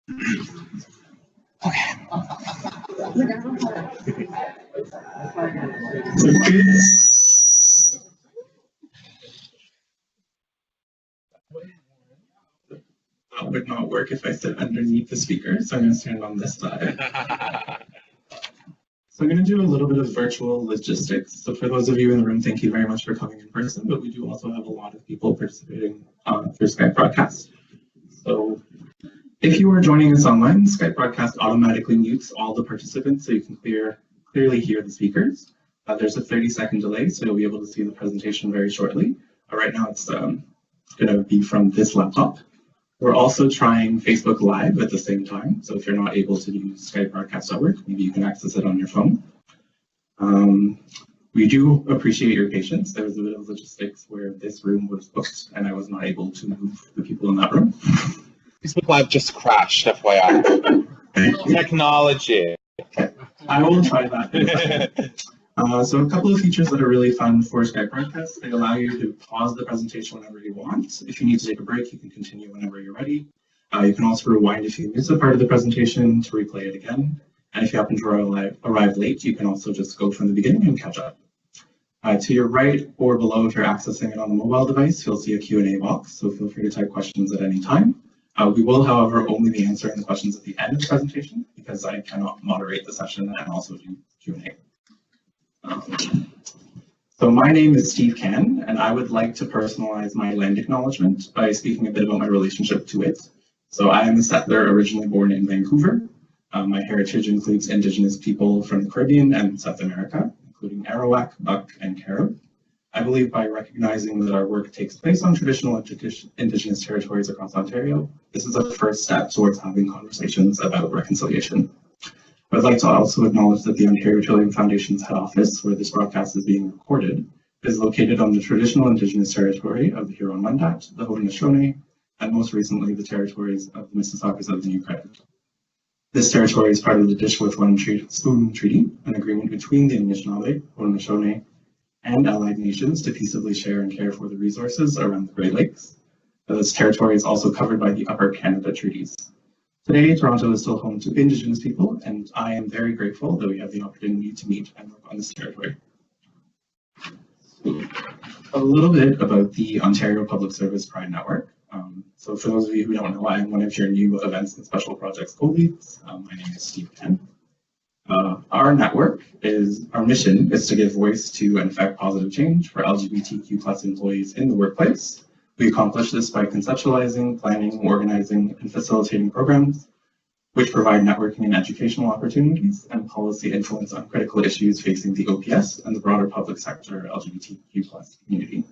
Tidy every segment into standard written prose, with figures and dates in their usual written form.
That would not work if I sit underneath the speaker, so I'm going to stand on this side. So I'm going to do a little bit of virtual logistics. So for those of you in the room, thank you very much for coming in person, but we do also have a lot of people participating through Skype broadcast. So if you are joining us online, Skype broadcast automatically mutes all the participants so you can clearly hear the speakers. There's a 30-second delay, so you'll be able to see the presentation very shortly. Right now it's going to be from this laptop. We're also trying Facebook Live at the same time, so if you're not able to use Skype broadcast network, maybe you can access it on your phone. We do appreciate your patience. There was a bit of logistics where this room was booked and I was not able to move the people in that room. Facebook Live just crashed, FYI. Technology. Okay. I will try that. So a couple of features that are really fun for Skype broadcasts. They allow you to pause the presentation whenever you want. If you need to take a break, you can continue whenever you're ready. You can also rewind if you miss a part of the presentation to replay it again. And if you happen to arrive late, you can also just go from the beginning and catch up. To your right or below, if you're accessing it on a mobile device, you'll see a Q&A box, so feel free to type questions at any time. We will, however, only be answering the questions at the end of the presentation because I cannot moderate the session and also do Q&A. So my name is Steve Can, and I would like to personalize my land acknowledgement by speaking a bit about my relationship to it. So I am a settler originally born in Vancouver. My heritage includes Indigenous people from the Caribbean and South America, including Arawak, Buck, and Carib. I believe by recognizing that our work takes place on traditional Indigenous territories across Ontario, this is a first step towards having conversations about reconciliation. I'd like to also acknowledge that the Ontario Trillium Foundation's head office, where this broadcast is being recorded, is located on the traditional Indigenous territory of the Huron-Wendat, the Haudenosaunee, and most recently the territories of the Mississaugas of the New Credit. This territory is part of the Dish with One Spoon Treaty, an agreement between the Anishinaabe, Haudenosaunee, and allied nations to peaceably share and care for the resources around the Great Lakes. This territory is also covered by the Upper Canada Treaties. Today, Toronto is still home to Indigenous people, and I am very grateful that we have the opportunity to meet and work on this territory. So, a little bit about the Ontario Public Service Pride Network. So for those of you who don't know, I am one of your new events and special projects co-leads. My name is Steve Ken. Our mission is to give voice to and affect positive change for LGBTQ+ employees in the workplace. We accomplish this by conceptualizing, planning, organizing, and facilitating programs which provide networking and educational opportunities and policy influence on critical issues facing the OPS and the broader public sector LGBTQ+ community.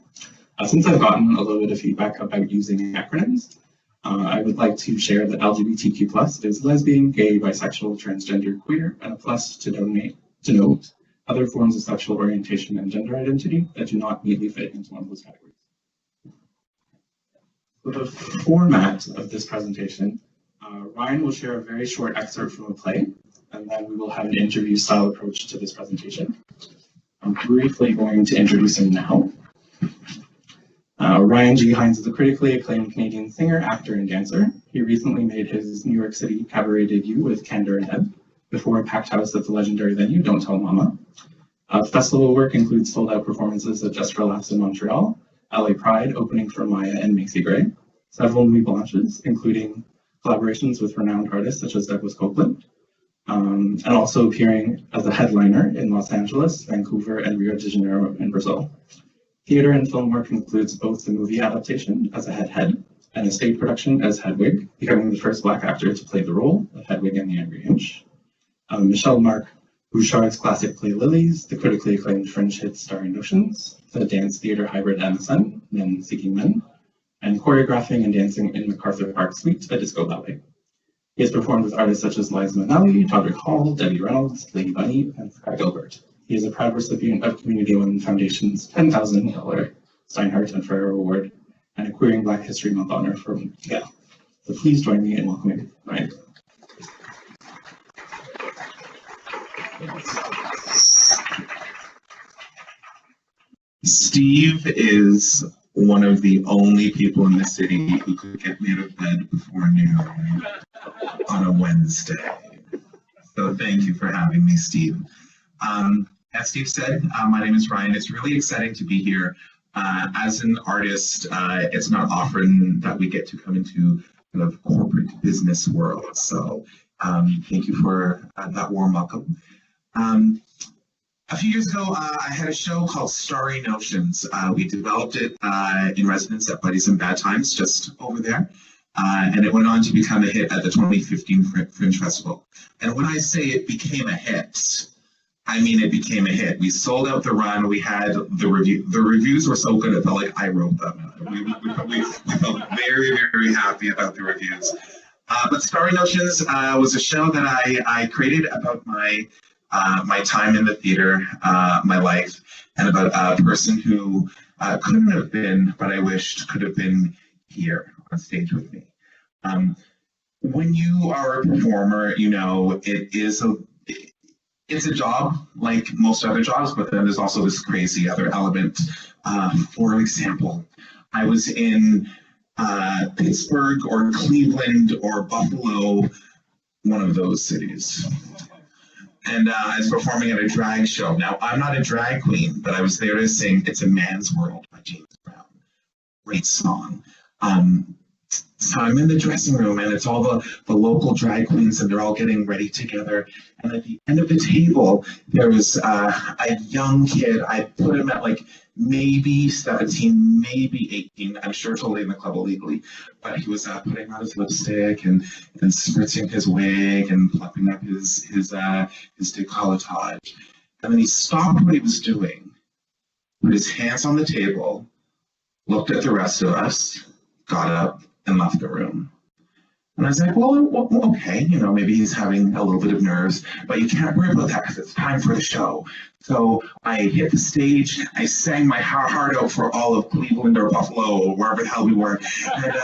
Since I've gotten a little bit of feedback about using acronyms, I would like to share that LGBTQ+ is lesbian, gay, bisexual, transgender, queer, and a plus to denote other forms of sexual orientation and gender identity that do not neatly fit into one of those categories. For the format of this presentation, Ryan will share a very short excerpt from a play, and then we will have an interview-style approach to this presentation. I'm briefly going to introduce him now. Ryan G. Hinds is a critically acclaimed Canadian singer, actor, and dancer. He recently made his New York City cabaret debut with Candor and Ebb before a packed house at the legendary venue Don't Tell Mama. Festival work includes sold-out performances at Just for Laughs in Montreal, LA Pride opening for Maya and Macy Gray, several Nuit Blanches, including collaborations with renowned artists such as Douglas Copeland, and also appearing as a headliner in Los Angeles, Vancouver, and Rio de Janeiro in Brazil. Theater and film work includes both the movie adaptation as a Head and a stage production as Hedwig, becoming the first Black actor to play the role of Hedwig and the Angry Inch. Michel-Marc Bouchard's classic play Lilies, the critically acclaimed French hit Starry Notions, the dance theater hybrid MSN, Men Seeking Men, and choreographing and dancing in MacArthur Park Suite, a disco ballet. He has performed with artists such as Liza Minnelli, Todrick Hall, Debbie Reynolds, Lady Bunny, and Sky Gilbert. He is a proud recipient of Community One Foundation's $10,000 Steinhardt and Ferrer Award and a Queering Black History Month honor from Yale. So please join me in welcoming Ryan. Steve is one of the only people in the city who could get me out of bed before noon. on a Wednesday. So thank you for having me, Steve. As Steve said, my name is Ryan. It's really exciting to be here. As an artist, it's not often that we get to come into kind of corporate business world. So thank you for that warm welcome. A few years ago, I had a show called Starry Notions. We developed it in residence at Buddies in Bad Times, just over there. And it went on to become a hit at the 2015 Fringe Festival. And when I say it became a hit, I mean it became a hit. We sold out the run. We had the review. The reviews were so good, it felt like I wrote them. We felt very, very happy about the reviews. But Starry Notions was a show that I created about my time in the theater, my life, and about a person who couldn't have been, but I wished could have been here on stage with me. When you are a performer, you know, it's a job like most other jobs, but then there's also this crazy other element. For example, I was in Pittsburgh or Cleveland or Buffalo, one of those cities. And I was performing at a drag show. Now, I'm not a drag queen, but I was there to sing It's a Man's World by James Brown. Great song. So I'm in the dressing room, and it's all the local drag queens, and they're all getting ready together. And at the end of the table, there was a young kid. I put him at like maybe 17, maybe 18. I'm sure totally in the club illegally. But he was putting on his lipstick and spritzing his wig and plucking up his decolletage. And then he stopped what he was doing, put his hands on the table, looked at the rest of us, got up, and left the room. And I was like, well, okay, you know, maybe he's having a little bit of nerves, but you can't worry about that because it's time for the show. So I hit the stage, I sang my heart out for all of Cleveland or Buffalo or wherever the hell we were. And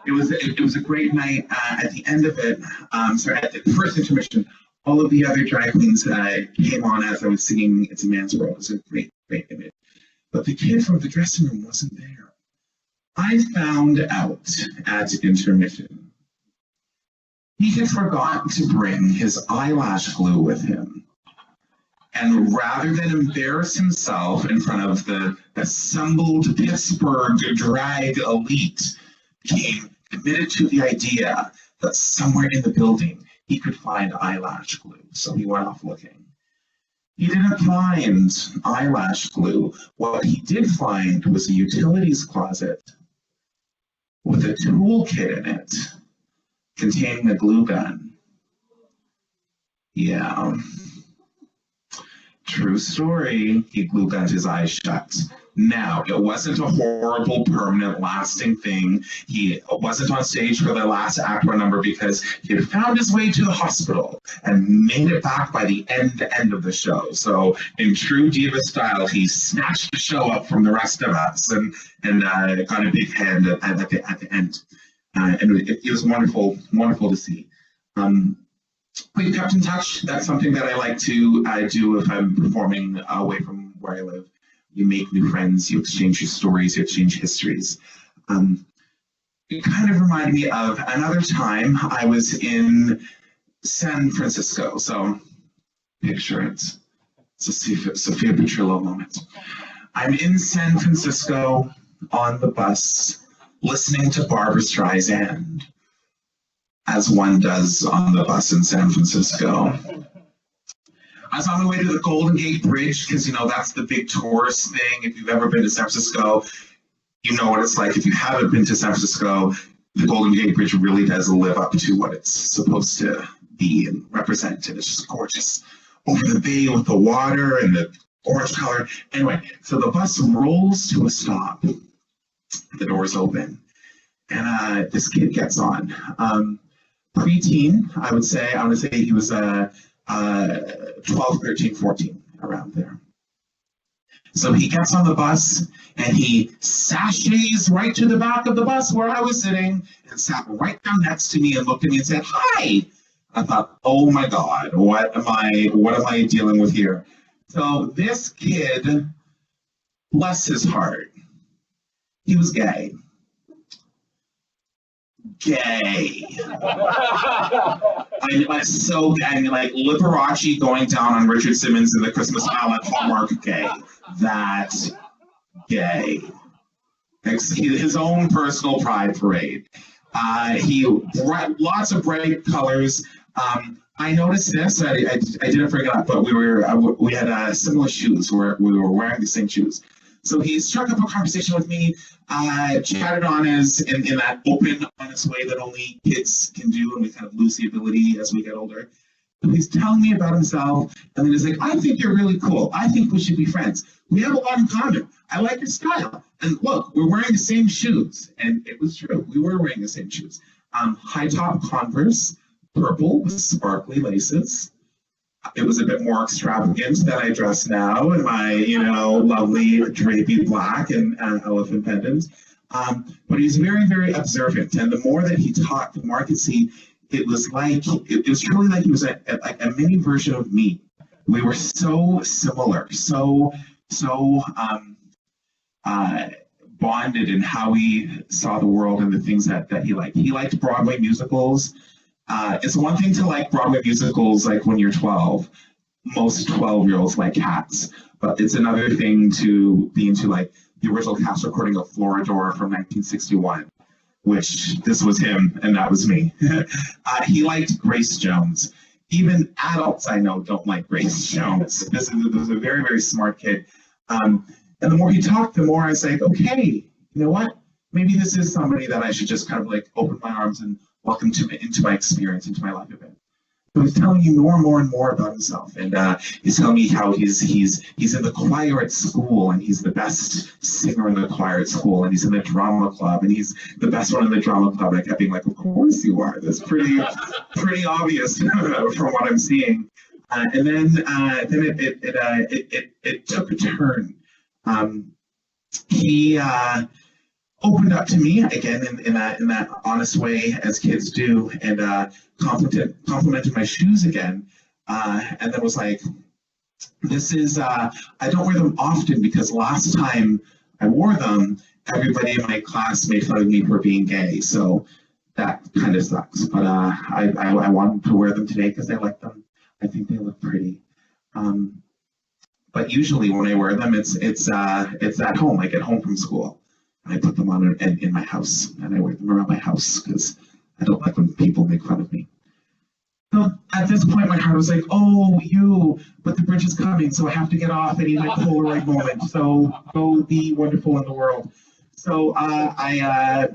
it was a great night. At the end of it, at the first intermission, all of the other drag queens came on as I was singing It's a Man's World. It was a great, great image. But the kid from the dressing room wasn't there. I found out at intermission he had forgotten to bring his eyelash glue with him. And rather than embarrass himself in front of the assembled Pittsburgh drag elite, became committed to the idea that somewhere in the building he could find eyelash glue. So he went off looking. He didn't find eyelash glue. What he did find was a utilities closet with a toolkit in it containing a glue gun. Yeah. True story. He glue gunned his eyes shut. Now, it wasn't a horrible, permanent, lasting thing. He wasn't on stage for the last act or number because he had found his way to the hospital and made it back by the end of the show. So, in true diva style, he snatched the show up from the rest of us and got a big hand at the end. And it was wonderful, wonderful to see. We kept in touch. That's something that I like to do if I'm performing away from where I live. You make new friends, you exchange your stories, you exchange histories. It kind of reminded me of another time I was in San Francisco. So picture it. It's a Sophia Petrillo moment. I'm in San Francisco on the bus, listening to Barbra Streisand, as one does on the bus in San Francisco. I was on the way to the Golden Gate Bridge because, you know, that's the big tourist thing. If you've ever been to San Francisco, you know what it's like. If you haven't been to San Francisco, the Golden Gate Bridge really does live up to what it's supposed to be and represent. And it's just gorgeous. Over the bay with the water and the orange color. Anyway, so the bus rolls to a stop. The doors open. And this kid gets on. Preteen, I would say he was 12, 13, 14, around there. So he gets on the bus and he sashays right to the back of the bus where I was sitting and sat right down next to me and looked at me and said, "Hi." I thought, oh my God, what am I dealing with here? So this kid, bless his heart, he was gay. gay. I'm so gay. Like Liberace going down on Richard Simmons in the Christmas Island Hallmark gay. That's gay. His own personal pride parade. Lots of bright colors. I noticed this. I didn't bring it up, but we had similar shoes. We were wearing the same shoes. So he struck up a conversation with me, chatted on us in that open, honest way that only kids can do, and we kind of lose the ability as we get older. So he's telling me about himself, and then he's like, I think you're really cool. I think we should be friends. We have a lot in common. I like your style. And look, we're wearing the same shoes. And it was true. We were wearing the same shoes. High top Converse, purple with sparkly laces. It was a bit more extravagant than I dress now in my, lovely drapey black and elephant pendant. But he's very, very observant. And the more that he talked, the more I could see it was truly like he was a mini version of me. We were so similar, so bonded in how we saw the world and the things that he liked. He liked Broadway musicals. It's one thing to like Broadway musicals like when you're 12. Most 12-year-olds like Cats. But it's another thing to be into like the original cast recording of Floridor from 1961, which this was him and that was me. He liked Grace Jones. Even adults I know don't like Grace Jones. This was a very, very smart kid. And the more he talked, the more I was like, okay, you know what? Maybe this is somebody that I should just kind of like open my arms and welcome into my experience, into my life a bit. So he's telling me more and more and more about himself, and he's telling me how he's in the choir at school, and he's the best singer in the choir at school, and he's in the drama club, and he's the best one in the drama club. And I kept being like, of course you are. That's pretty obvious from what I'm seeing. And then it took a turn. He opened up to me again in that honest way as kids do, and complimented my shoes again, and then was like, this is I don't wear them often because last time I wore them, everybody in my class made fun of me for being gay, so that kind of sucks. But I wanted to wear them today because I like them. I think they look pretty. But usually when I wear them, it's at home. I get home from school. I put them on in my house, and I wear them around my house because I don't like when people make fun of me. So at this point, my heart was like, oh, but the bridge is coming, so I have to get off. I need my Polaroid moment. So go be wonderful in the world. So I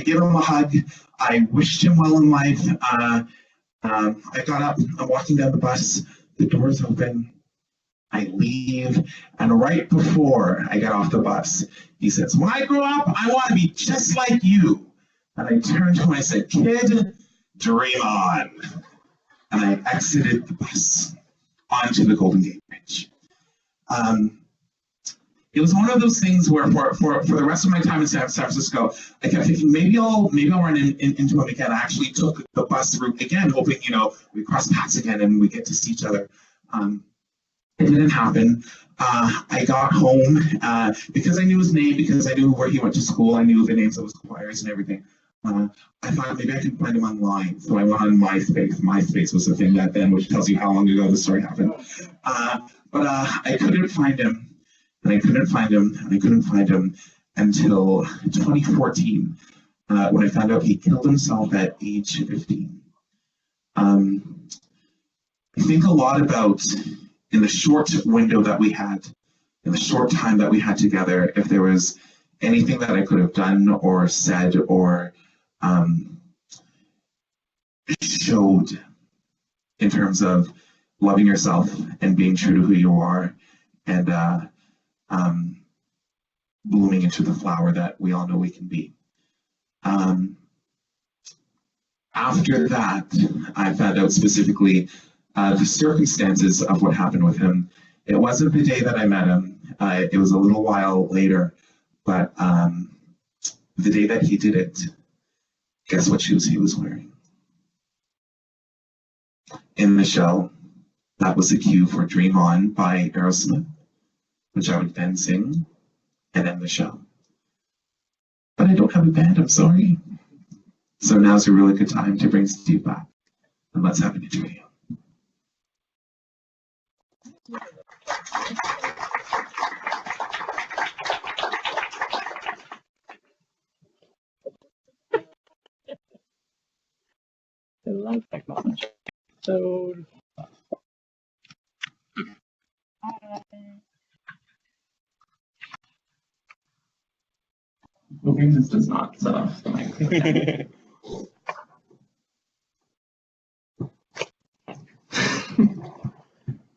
gave him a hug. I wished him well in life. I got up. I'm walking down the bus. The door's open. I leave, and right before I get off the bus, he says, when I grow up, I want to be just like you. And I turned to him and I said, kid, dream on. And I exited the bus onto the Golden Gate Bridge. It was one of those things where for the rest of my time in San Francisco, I kept thinking, maybe I'll run into him again. I actually took the bus route again, hoping, we cross paths again and we get to see each other. It didn't happen. I got home because I knew his name, because I knew where he went to school. I knew the names of his choirs and everything. I thought maybe I could find him online. So I went on MySpace. MySpace was the thing back then, which tells you how long ago the story happened. But I couldn't find him, and I couldn't find him, and I couldn't find him until 2014, when I found out he killed himself at age 15. I think a lot about, in the short window that we had, in the short time that we had together, if there was anything that I could have done or said or showed in terms of loving yourself and being true to who you are, and blooming into the flower that we all know we can be. After that, I found out specifically the circumstances of what happened with him. It wasn't the day that I met him. It was a little while later, but the day that he did it, guess what shoes he was wearing? In the show, that was the cue for Dream On by Aerosmith, which I would then sing and end the show. But I don't have a band, I'm sorry. So now's a really good time to bring Steve back. And let's have an interview. I love technology. So, hoping this does not set off the mic.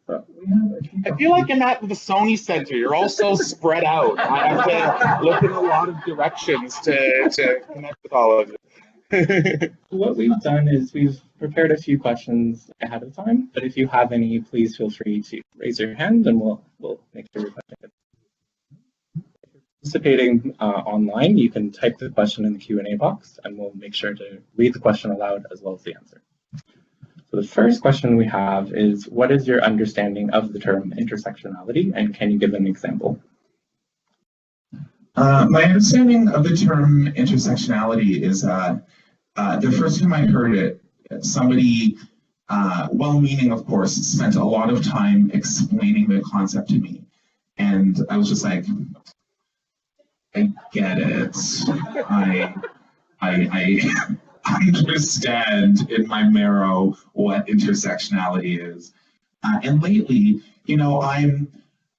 But we have a few I feel like I'm at the Sony Center. You're all so spread out. I have to look in a lot of directions to connect with all of you. What we've done is we've prepared a few questions ahead of time, but if you have any, please feel free to raise your hand and we'll make sure your question gets. If you're participating online, you can type the question in the Q&A box and we'll make sure to read the question aloud as well as the answer. So the first question we have is, what is your understanding of the term intersectionality, and can you give an example? My understanding of the term intersectionality is the first time I heard it, somebody, well-meaning of course, spent a lot of time explaining the concept to me. And I was just like, I get it. I understand in my marrow what intersectionality is. And lately, you know, I'm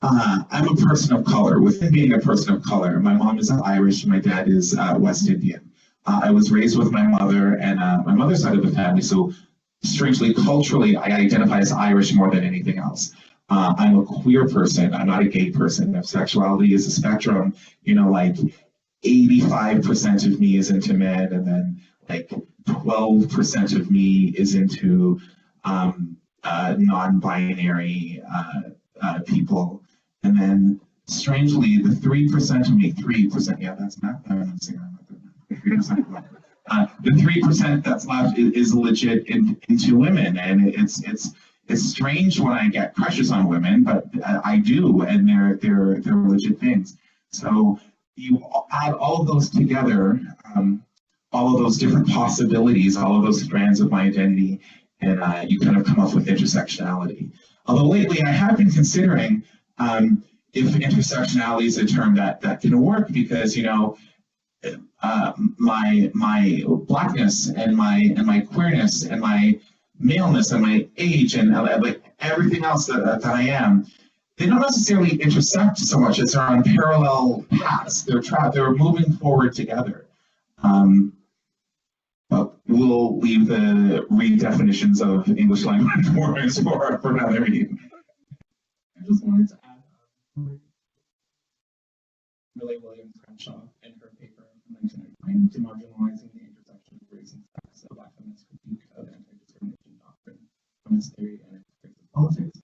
a person of color. Within being a person of color, my mom is Irish, my dad is West Indian. I was raised with my mother and my mother's side of the family, so strangely, culturally, I identify as Irish more than anything else. I'm a queer person, I'm not a gay person. If sexuality is a spectrum, you know, like 85% of me is into men, and then like 12% of me is into non-binary people. And then strangely, the 3% of me, 3%, yeah, that's math. I'm saying the 3%. The 3% that's left is legit into women, and it's strange when I get crushes on women, but I do, and they're legit things. So you add all of those together, all of those different possibilities, all of those strands of my identity, and you kind of come up with intersectionality. Although lately I have been considering if intersectionality is a term that can work, because, you know, my blackness and my queerness and my maleness and my age and like everything else that I am, they don't necessarily intersect so much as they're on parallel paths. They're moving forward together. But we'll leave the redefinitions of English language words for another meeting. I just wanted to add Millie Williams Crenshaw in her paper from 1999, Demarginalizing the Intersection of Race and Sex, a Black feminist critique of anti-discrimination doctrine from its theory and its critical politics,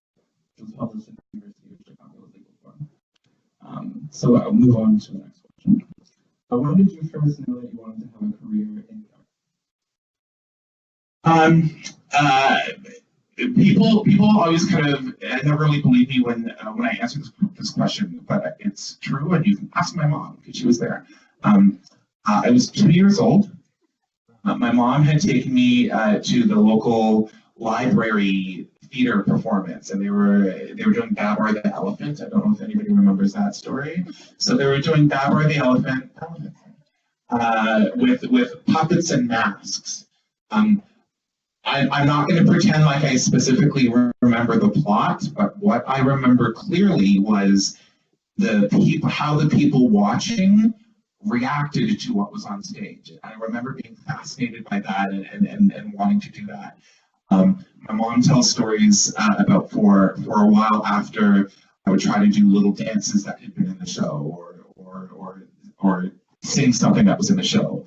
which was published in the University of Chicago Legal Forum. So I'll move on to the next question. When did you first know that you wanted to have a career in the arts? People always kind of never really believe me when I answer this question, but it's true, and you can ask my mom because she was there. I was 2 years old. My mom had taken me to the local library theater performance, and they were doing Babar the Elephant. I don't know if anybody remembers that story. So they were doing Babar the Elephant with puppets and masks. I'm not going to pretend like I specifically remember the plot, but what I remember clearly was how the people watching reacted to what was on stage. I remember being fascinated by that and wanting to do that. My mom tells stories about for a while after I would try to do little dances that had been in the show or sing something that was in the show.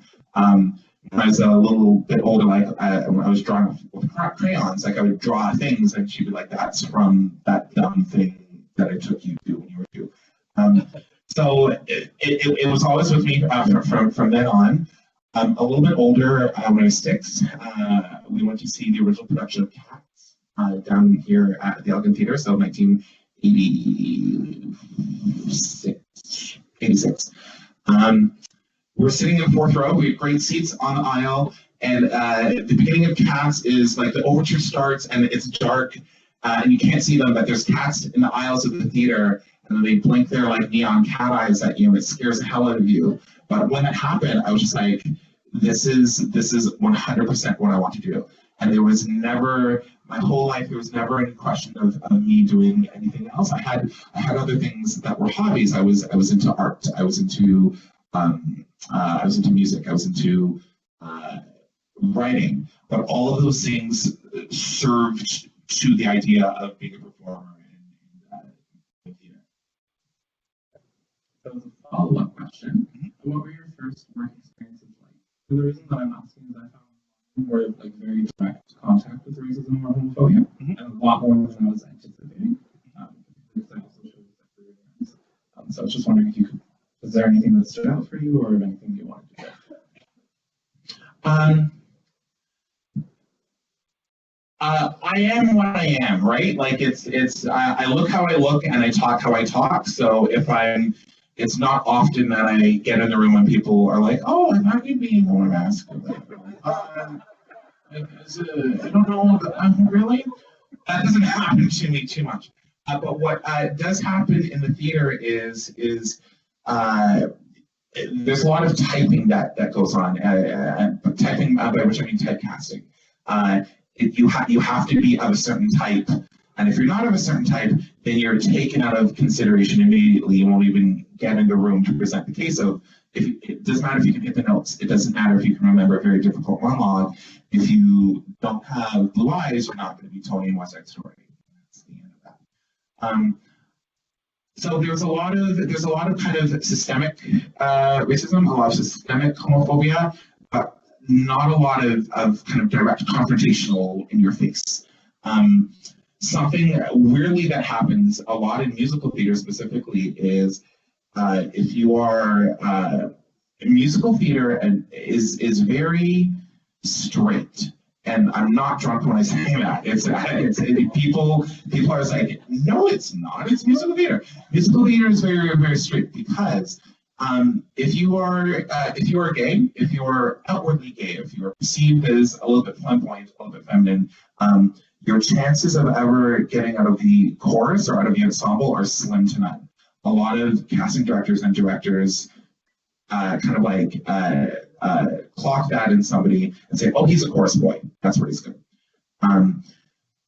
When I was a little bit older, like when I was drawing with crayons, like I would draw things, and she'd be like, "That's from that dumb thing that I took you to when you were 2." So it was always with me from then on. A little bit older, when I was 6, we went to see the original production of Cats down here at the Elgin Theatre, so 1986. We're sitting in 4th row. We had great seats on the aisle, And the beginning of Cats is like the overture starts and it's dark and you can't see them, but there's cats in the aisles of the theater and then they blink their like neon cat eyes at you and it scares the hell out of you. But when that happened, I was just like, this is 100% what I want to do. And there was never, my whole life, there was never any question of me doing anything else. I had other things that were hobbies. I was into art. I was into music. I was into writing. But all of those things served to the idea of being a performer in theater. So as a follow-up question, what were your first work experiences like? So the reason that I'm asking is I found more like very direct contact with racism or homophobia, and a lot more than I was anticipating. Because I also showed that. So I was just wondering if you could, is there anything that stood out for you or anything you wanted to share? I am what I am, right? Like I look how I look and I talk how I talk. So it's not often that I get in the room when people are like, "Oh, I'm not going to be more masculine." I don't know, really? That doesn't happen to me too much. But what does happen in the theater is there's a lot of typing that goes on. Typing, by which I mean typecasting. You have to be of a certain type, and if you're not of a certain type, then you're taken out of consideration immediately. You won't even get in the room to present the case. So it doesn't matter if you can hit the notes. It doesn't matter if you can remember a very difficult monologue. If you don't have blue eyes, you're not going to be Tony in West Side Story. That's the end of that. So there's a lot of kind of systemic racism, a lot of systemic homophobia, but not a lot of kind of direct confrontational in your face. Something weirdly that happens a lot in musical theater specifically is if you are musical theater is very straight. And I'm not drunk when I say that. People are like, no, it's not. It's musical theater. Musical theater is very, very straight because if you are gay, if you're outwardly gay, if you're perceived as a little bit flamboyant, a little bit feminine, your chances of ever getting out of the chorus or out of the ensemble are slim to none. A lot of casting directors and directors kind of like clock that in somebody and say, oh, he's a chorus boy. That's where he's good.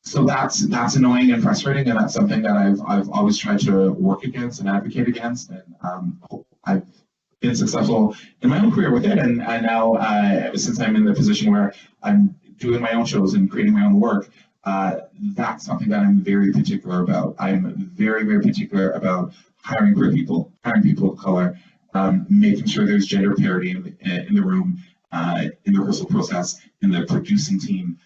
So that's annoying and frustrating, and that's something that I've always tried to work against and advocate against, and I've been successful in my own career with it, and now since I'm in the position where I'm doing my own shows and creating my own work, that's something that I'm very particular about. I'm very, very particular about hiring queer people, hiring people of color, making sure there's gender parity in the room, in the rehearsal process, in the producing team,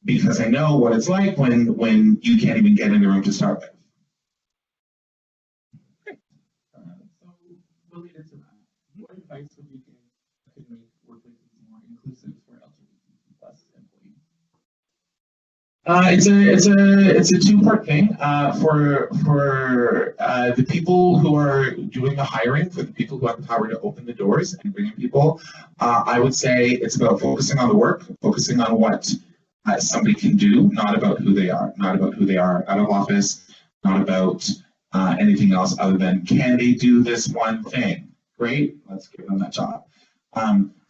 because I know what it's like when you can't even get in the room to start with. Great. So related to that, what advice would you give to make workplaces more inclusive for LGBT+ employees? It's a two-part thing. For the people who are doing the hiring, for the people who have the power to open the doors and bring in people, I would say it's about focusing on the work, focusing on what somebody can do, not about who they are, not about who they are out of office, not about anything else other than can they do this one thing? Great, let's give them that job.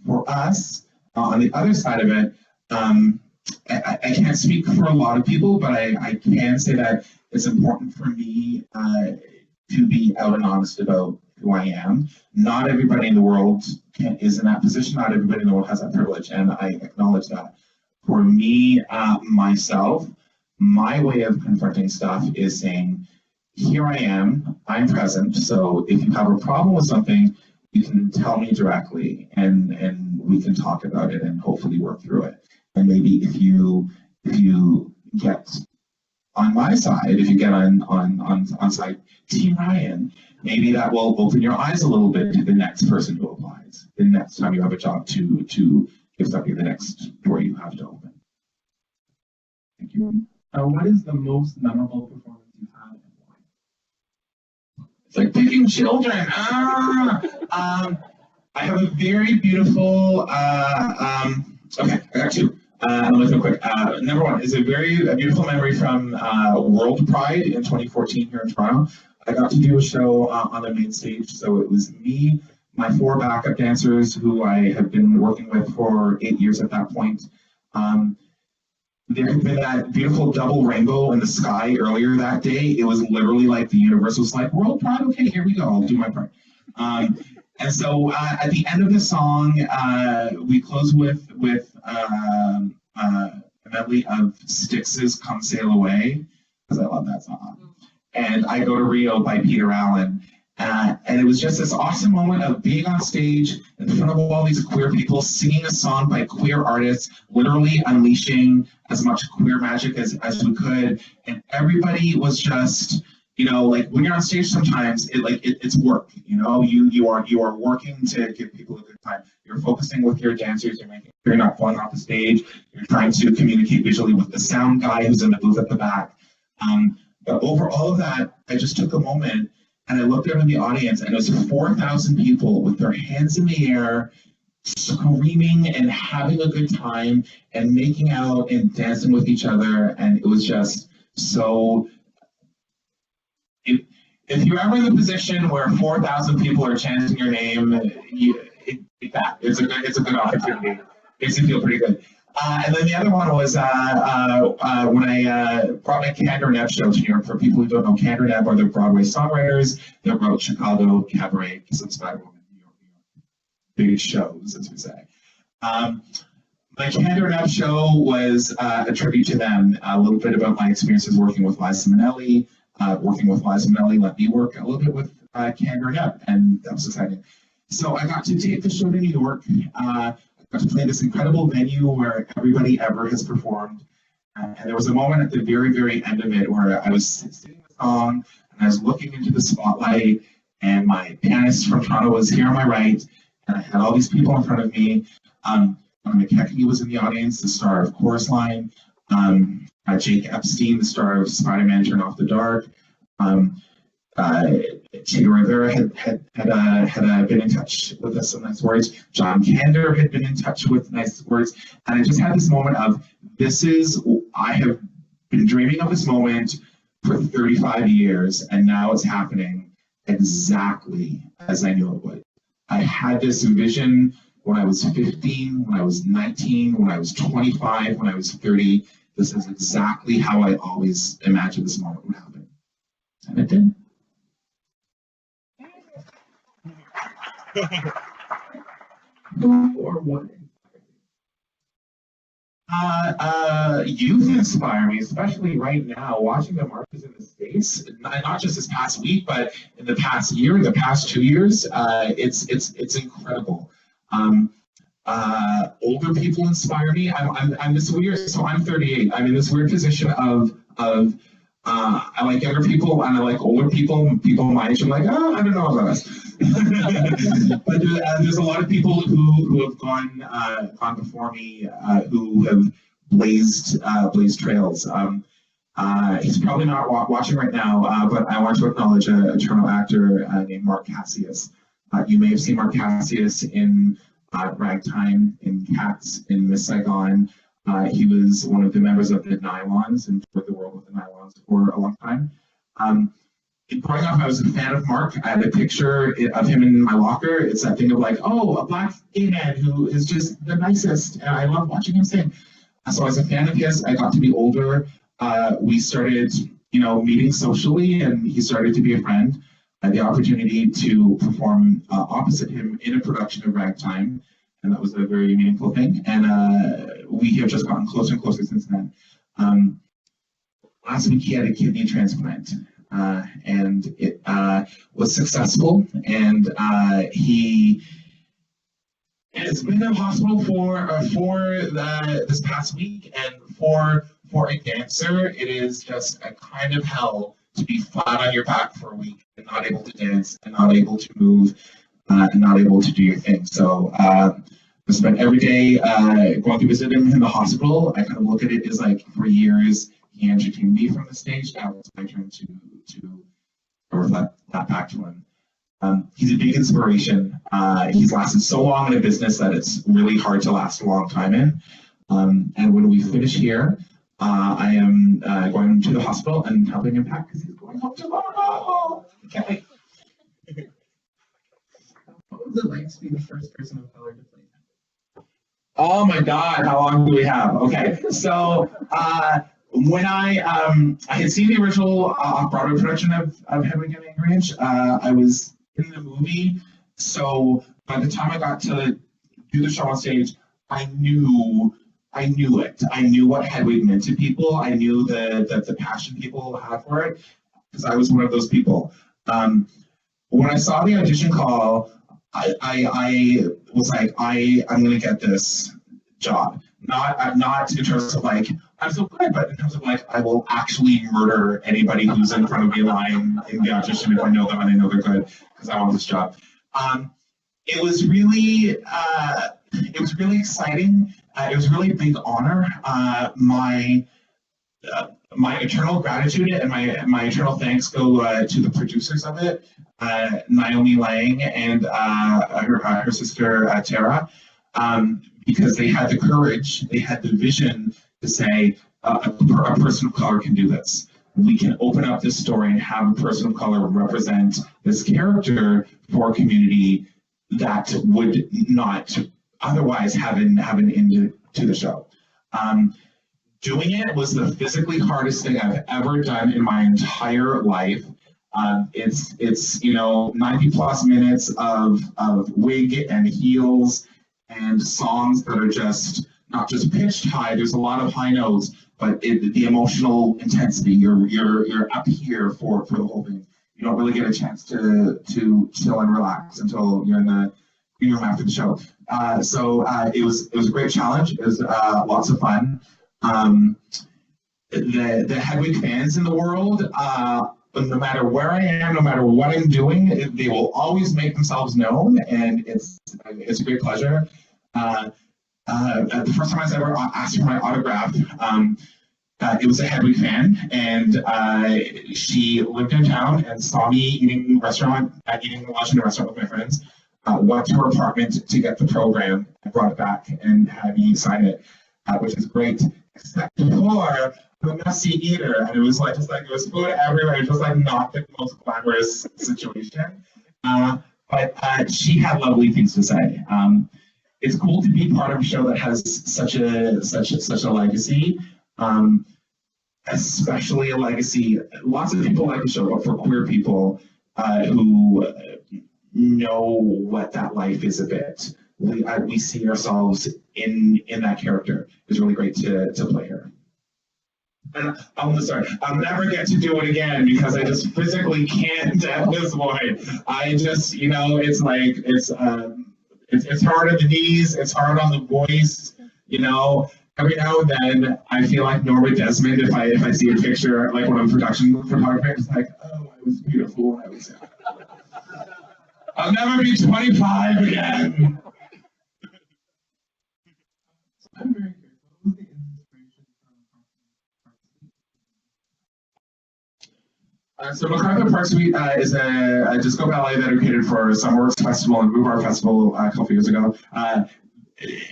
For us, on the other side of it, I can't speak for a lot of people, but I can say that it's important for me to be out and honest about who I am. Not everybody in the world is in that position. Not everybody in the world has that privilege, and I acknowledge that. For me, myself, my way of confronting stuff is saying, here I am, I'm present, so if you have a problem with something, you can tell me directly, and we can talk about it and hopefully work through it. And maybe if you get on my side, if you get on side Team Ryan, maybe that will open your eyes a little bit to the next person who applies, the next time you have a job to give something the next door you have to open. Thank you. What is the most memorable performance you've had and why? It's like picking children. I have a very beautiful, okay, I got two. I'll look real quick. Number one is a beautiful memory from World Pride in 2014 here in Toronto. I got to do a show on the main stage, so it was me, my 4 backup dancers who I have been working with for 8 years at that point. There had been that beautiful double rainbow in the sky earlier that day. It was literally like the universe was like, World Pride, okay, here we go, I'll do my part. And so at the end of the song, we close with a medley of Styx's Come Sail Away, because I love that song. And I Go to Rio by Peter Allen. And it was just this awesome moment of being on stage in front of all these queer people, singing a song by queer artists, literally unleashing as much queer magic as we could. And everybody was just, you know, like when you're on stage sometimes it's work, you know, you are working to give people a good time. You're focusing with your dancers, you're making sure you're not falling off the stage, you're trying to communicate visually with the sound guy who's in the booth at the back. But over all of that, I just took a moment and I looked out in the audience and it was 4,000 people with their hands in the air, screaming and having a good time and making out and dancing with each other. And it was just so, if you're ever in the position where 4,000 people are chanting your name, it's a good opportunity. Makes you feel pretty good. And then the other one was when I brought my Candor Neb show to New York. For people who don't know, Candor Neb are the Broadway songwriters that wrote Chicago, Cabaret, Kiss of Spider-Woman, New York. Big shows, as we say. My Candor Neb show was a tribute to them, a little bit about my experiences working with Liza Minnelli. Working with Liza Minnelli let me work a little bit with Candor Neb, and that was exciting. So I got to take the show to New York. I got to play this incredible venue where everybody ever has performed. And there was a moment at the very, very end of it where I was singing the song and I was looking into the spotlight and my pianist from Toronto was here on my right and I had all these people in front of me. McKechnie was in the audience, the star of Chorus Line. Jake Epstein, the star of Spider-Man Turn Off the Dark. Tito Rivera had been in touch with us some nice words. John Kander had been in touch with nice words. And I just had this moment of, I have been dreaming of this moment for 35 years, and now it's happening exactly as I knew it would. I had this vision when I was 15, when I was 19, when I was 25, when I was 30. This is exactly how I always imagined this moment would happen. And it did. Or what? Youth inspire me, especially right now, watching the marches in the States, not just this past week, but in the past year, the past 2 years, it's incredible. Older people inspire me. I'm this weird, so I'm 38. I'm in this weird position of I like younger people and I like older people. People my age are like, oh, I don't know about us. But there's a lot of people who have gone before me who have blazed trails. He's probably not watching right now, but I want to acknowledge a Toronto actor named Mark Cassius. You may have seen Mark Cassius in Ragtime, in Cats, in Miss Saigon. He was one of the members of the Nylons and toured the world with the Nylons for a long time. Growing up, I was a fan of Mark. I have a picture of him in my locker. It's that thing of like, oh, a black gay man who is just the nicest, and I love watching him sing. So I was a fan of his. I got to be older. We started, meeting socially, and he started to be a friend. I had the opportunity to perform opposite him in a production of Ragtime, and that was a very meaningful thing. And we have just gotten closer and closer since then. Last week he had a kidney transplant, and it was successful. And he has been in the hospital for this past week. And for a dancer, it is just a kind of hell to be flat on your back for a week and not able to dance and not able to move and not able to do your thing. So I spent every day going to visit him in the hospital. I kind of look at it as like for years he entertained me from the stage. Now it's my turn to reflect that back to him. He's a big inspiration. He's lasted so long in a business that it's really hard to last a long time in. And when we finish here, I am going to the hospital and helping him pack because he's going home tomorrow. I can't wait. What was it like to be the first person of color to play that? Oh my God, how long do we have? Okay, so when I had seen the original off-Broadway production of Hedwig and Angry Inch, I was in the movie, so by the time I got to do the show on stage, I knew it. I knew what Hedwig meant to people. I knew the passion people had for it, because I was one of those people. When I saw the audition call, I was like, I'm gonna get this job. Not in terms of like, I'm so good, but in terms of like, I will actually murder anybody who's in front of me lying in the audition if I know them and I know they're good, because I want this job. It was really exciting. It was really a big honor. My eternal gratitude and my eternal thanks go to the producers of it, Naomi Lang and her sister Tara, because they had the courage, they had the vision to say a person of color can do this. We can open up this story and have a person of color represent this character for a community that would not otherwise have an end to the show. Doing it was the physically hardest thing I've ever done in my entire life. It's 90 plus minutes of wig and heels and songs that are just not just pitched high. There's a lot of high notes, but the emotional intensity. You're up here for the whole thing. You don't really get a chance to chill and relax until you're in the green room after the show. So it was a great challenge. It was lots of fun. The Hedwig fans in the world, no matter where I am, no matter what I'm doing, they will always make themselves known, and it's a great pleasure. The first time I was ever asked for my autograph, it was a Hedwig fan, and she lived in town and saw me eating lunch in a restaurant with my friends. Went to her apartment to get the program and brought it back and had me sign it, which is great. Except for the messy eater, and it was like it was food everywhere. It was like not the most glamorous situation, but she had lovely things to say. It's cool to be part of a show that has such a legacy, especially a legacy. Lots of people like the show, but for queer people who know what that life is a bit. We see ourselves in that character. It's really great to play her. And I'll never get to do it again because I just physically can't at this point. I just, it's like it's hard on the knees, it's hard on the voice. Every now and then I feel like Norma Desmond if I see a picture like one of the production photographers. It's like, oh, I was beautiful when I was young. I'll never be 25 again. I'm very curious. What was the inspiration from So MacArthur Park Suite is a disco ballet that we created for Summerworks Festival and Move Art Festival a couple years ago.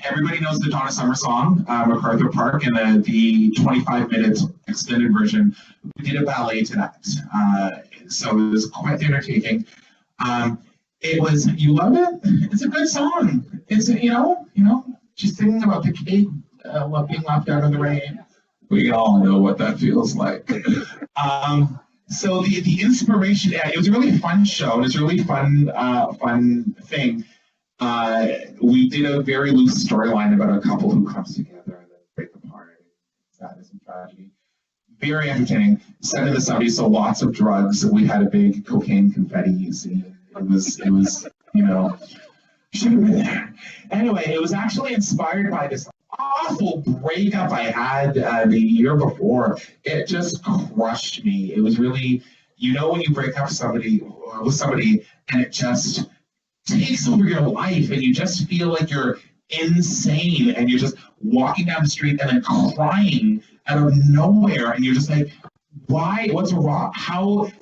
Everybody knows the Donna Summer song, MacArthur Park, and the 25-minute extended version. We did a ballet to that. So it was quite the undertaking. It was, you love it? It's a good song. It's, she's singing about the kid being left out in the rain. We all know what that feels like. So the inspiration, it was a really fun show. It was a really fun thing. We did a very loose storyline about a couple who comes together and then break apart. Sadness and tragedy. Very entertaining. Set in the 70s, so lots of drugs. We had a big cocaine confetti scene. It was, should have been there. Anyway, it was actually inspired by this awful breakup I had the year before. It just crushed me. It was really, when you break up with somebody and it just takes over your life and you just feel like you're insane and you're just walking down the street and then crying out of nowhere and you're just like, why? What's wrong? How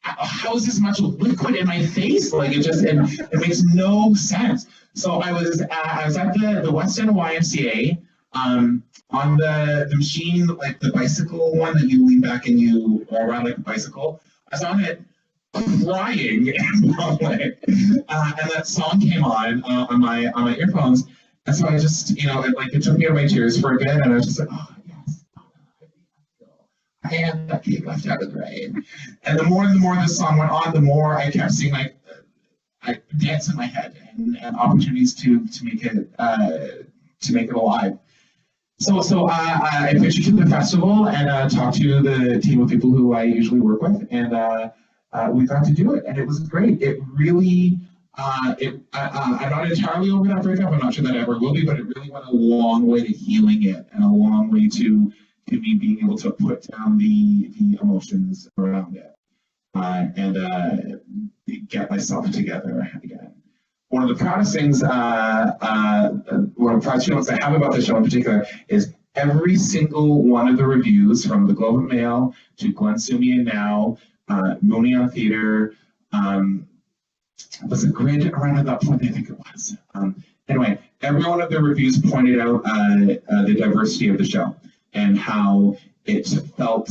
how is this much liquid in my face? Like it makes no sense. So I was at the West End YMCA, on the machine, like the bicycle one that you lean back and you roll around like a bicycle. I was on it crying in public, and that song came on my earphones, and so I just, it took me out of my tears for a bit, and I was just like, oh yes, I am that kid left out of the grave. And the more this song went on, the more I kept seeing I dance in my head and opportunities to make it alive. So I pitched it to the festival and talked to the team of people who I usually work with, and we got to do it, and it was great. It really, I'm not entirely over that breakup. I'm not sure that I ever will be, but it really went a long way to healing it, and a long way to me being able to put down the emotions around it, and get myself together again. One of the proudest things, one of the proudest feelings I have about this show in particular is every single one of the reviews, from the Globe and Mail to Glen Sumi and Now, Mooney on Theatre, was it Grid around at that point? I think it was. Anyway, every one of the reviews pointed out the diversity of the show and how it felt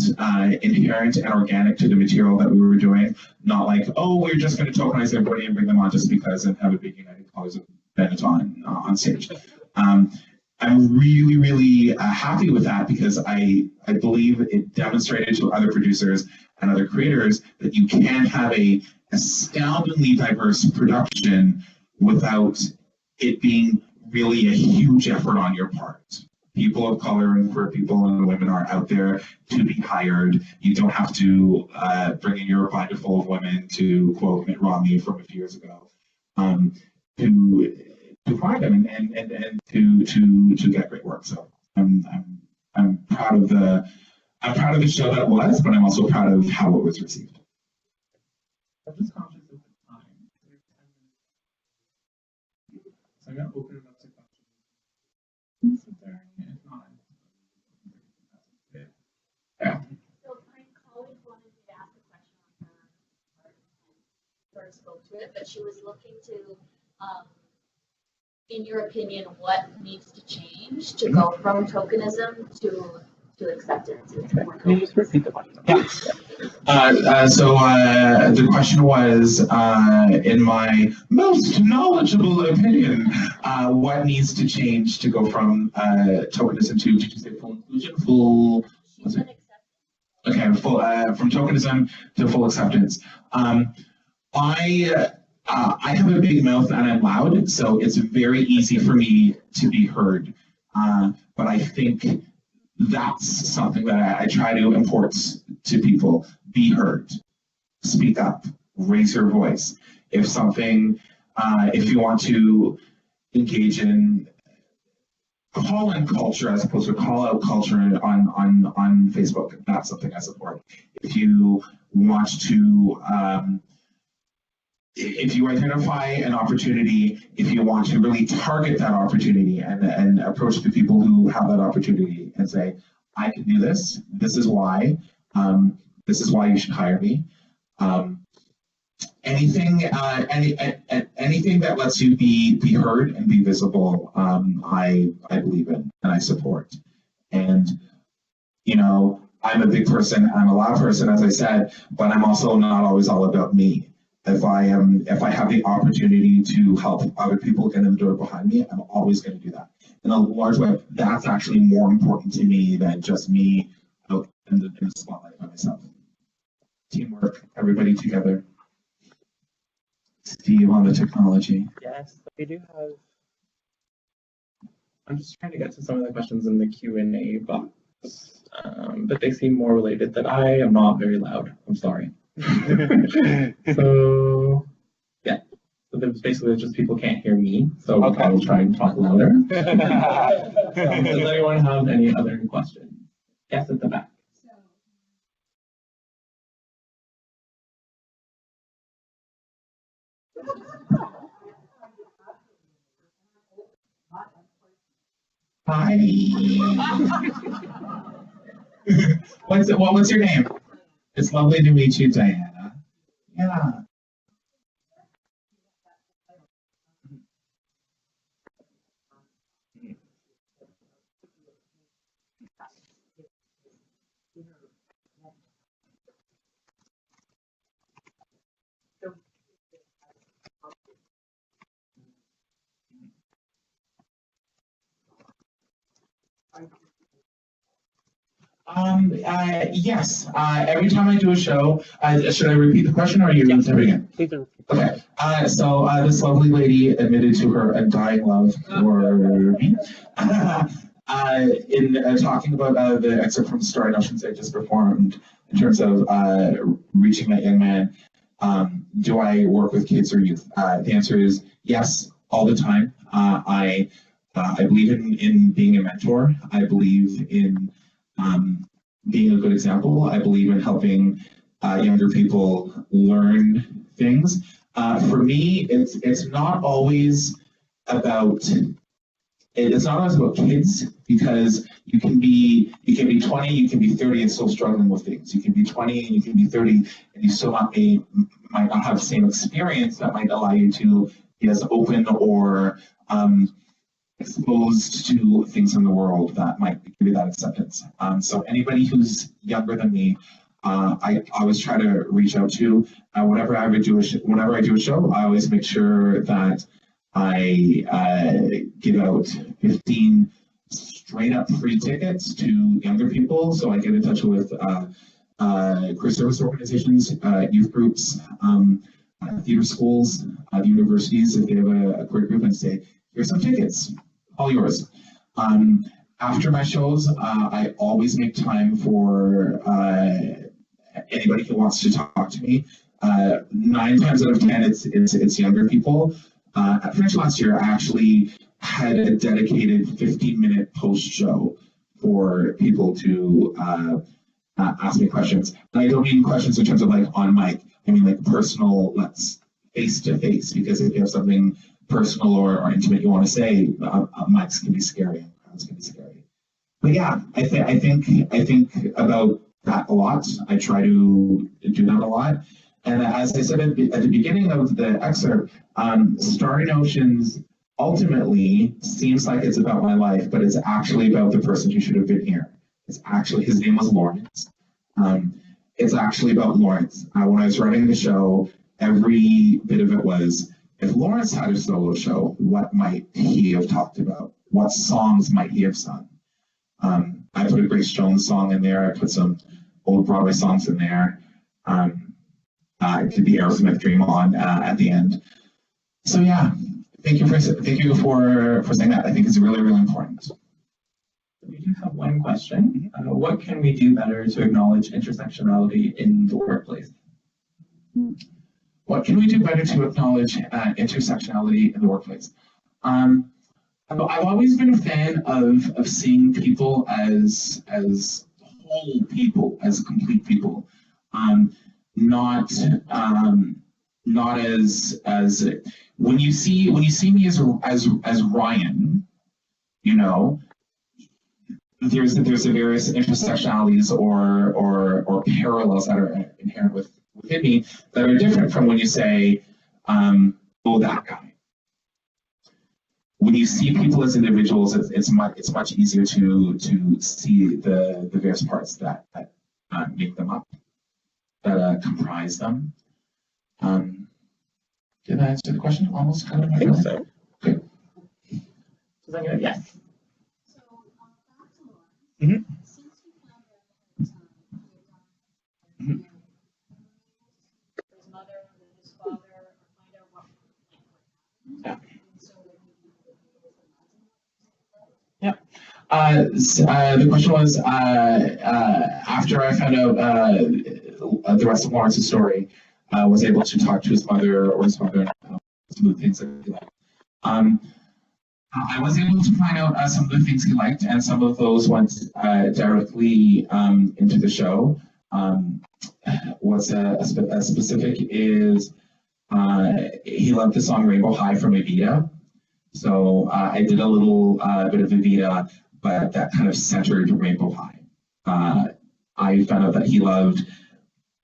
inherent and organic to the material that we were doing, not like, oh, we're just going to tokenize everybody and bring them on just because and have a big United Colors of Benetton on stage. I'm really, really happy with that, because I believe it demonstrated to other producers and other creators that you can have a astoundingly diverse production without it being really a huge effort on your part. People of color and queer people and women are out there to be hired. You don't have to bring in your binder full of women, to quote Mitt Romney from a few years ago, to find them and to get great work. So I'm proud of the show that was, but I'm also proud of how it was received. I'm just conscious of the time. So I'm going to open it up to questions. Yeah. So my colleague wanted me to ask a question on her sort of spoke to it, but she was looking to, in your opinion, what needs to change to go from tokenism to acceptance? Can you just repeat the question? Yeah. So the question was, in my most knowledgeable opinion, what needs to change to go from tokenism to, did you say full inclusion? Full, was it? Okay, full, from tokenism to full acceptance. I have a big mouth and I'm loud, so it's very easy for me to be heard. But I think that's something that I try to import to people. Be heard, speak up, raise your voice. If something, if you want to engage in call-in culture as opposed to call-out culture on Facebook, that's something I support. If you want to, if you identify an opportunity, if you want to really target that opportunity and approach the people who have that opportunity and say, I can do this, this is why you should hire me. Anything that lets you be heard and be visible, I believe in and I support. And I'm a big person, I'm a loud person, as I said, but I'm also not always all about me. If I have the opportunity to help other people get in the door behind me, I'm always going to do that. In a large way, that's actually more important to me than just me out in the spotlight by myself. Teamwork, everybody together. Steve on the technology. Yes, we do have. I'm just trying to get to some of the questions in the Q&A box, but they seem more related that I am not very loud. I'm sorry. So, yeah. So there's basically just people can't hear me, so okay. I'll try and talk louder. Does anyone have any other questions? Yes, at the back. Hi. What's your name? It's lovely to meet you, Diana. Yeah. Yes. Every time I do a show, should I repeat the question or are you answering it? Please repeat. Okay. So this lovely lady admitted to her undying love for me. In talking about the excerpt from Starry Notions I just performed in terms of reaching that young man, do I work with kids or youth? The answer is yes, all the time. I believe in being a mentor. I believe in being a good example. I believe in helping younger people learn things. For me, it's not always about kids, because you can be 20, you can be 30 and still struggling with things. You can be 20 and you can be 30 and you still might not have the same experience that might allow you to be as open or exposed to things in the world that might give you that acceptance. So anybody who's younger than me, I always try to reach out to. Whenever I do a show, I always make sure that I give out 15 straight up free tickets to younger people. So I get in touch with career service organizations, youth groups, theater schools, the universities, if they have a career group, and say, here's some tickets, all yours. After my shows, I always make time for anybody who wants to talk to me. 9 times out of 10, it's younger people. At French last year, I actually had a dedicated 15-minute post-show for people to ask me questions. And I don't mean questions in terms of like on mic. I mean like personal, let's face-to-face, because if you have something personal or intimate you want to say, mics can be scary, crowds can be scary. But yeah, I think about that a lot. I try to do that a lot. And as I said at the beginning of the excerpt, Starry Notions ultimately seems like it's about my life, but it's actually about the person who should have been here. It's actually, his name was Lawrence. It's actually about Lawrence. When I was writing the show, every bit of it was, if Lawrence had a solo show, what might he have talked about? What songs might he have sung? I put a Grace Jones song in there. I put some old Broadway songs in there. I did the Aerosmith Dream On at the end. So yeah, thank you for saying that. I think it's really, really important. We do have one question. What can we do better to acknowledge intersectionality in the workplace? What can we do better to acknowledge intersectionality in the workplace? I've always been a fan of seeing people as whole people, as complete people, not as when you see me as Ryan, you know, there's the various intersectionalities or parallels that are inherent within me that are different from when you say, oh, that guy. When you see people as individuals, it's much easier to see the various parts that make them up, that comprise them. Did I answer the question almost kind of? I think so. Okay. Yes. So, back to Lawrence. Mhm. Since you found out that he had done his mother, his father, or find out what happened. Yeah. And so that The question was, after I found out the rest of Lawrence's story, was able to talk to his mother or his father, some of the things that he liked. I was able to find out some of the things he liked, and some of those went directly into the show. What's a specific is he loved the song Rainbow High from Evita. So I did a little bit of Evita, but that kind of centered Rainbow High. I found out that he loved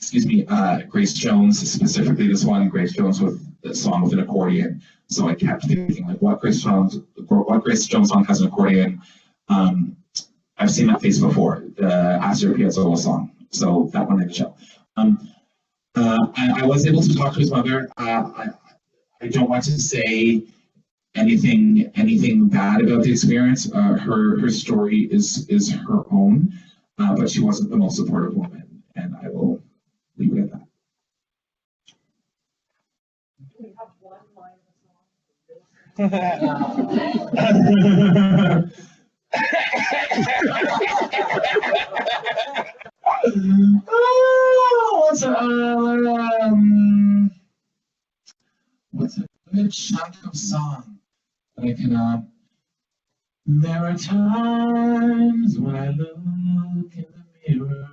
excuse me, Grace Jones, specifically this one, Grace Jones with the song with an accordion. So I kept thinking, like, what Grace Jones song has an accordion? I've seen that face before, the Astor Piazzolla song. So that one in the show. I was able to talk to his mother. I don't want to say anything bad about the experience. Her story is her own, but she wasn't the most supportive woman, and I will leave it at that. We have one line What's a good chunk of song that I can? There are times when I look in the mirror,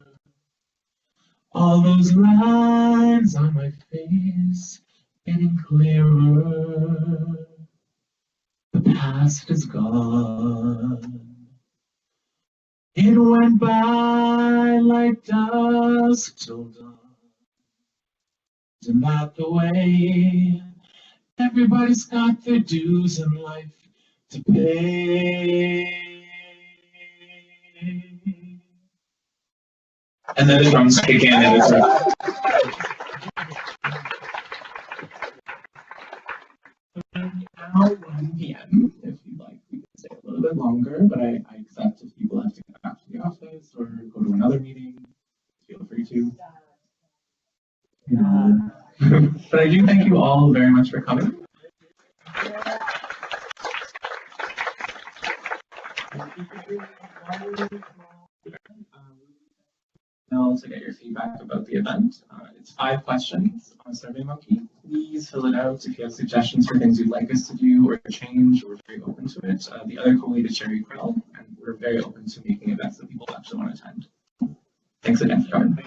all those lines on my face getting clearer. The past is gone. It went by like dusk till dawn. Isn't that the way? Everybody's got their dues in life to pay. And then the drums kick in and it's like, now 1 p.m. If you'd like, we can stay a little bit longer, but I accept if people have to get back to the office or go to another meeting, feel free to. But I do thank you all very much for coming. To get your feedback about the event. It's 5 questions on SurveyMonkey. Please fill it out if you have suggestions for things you'd like us to do or change. We're very open to it. The other colleague is Sherry Krill, and we're very open to making events that people actually want to attend. Thanks again for coming.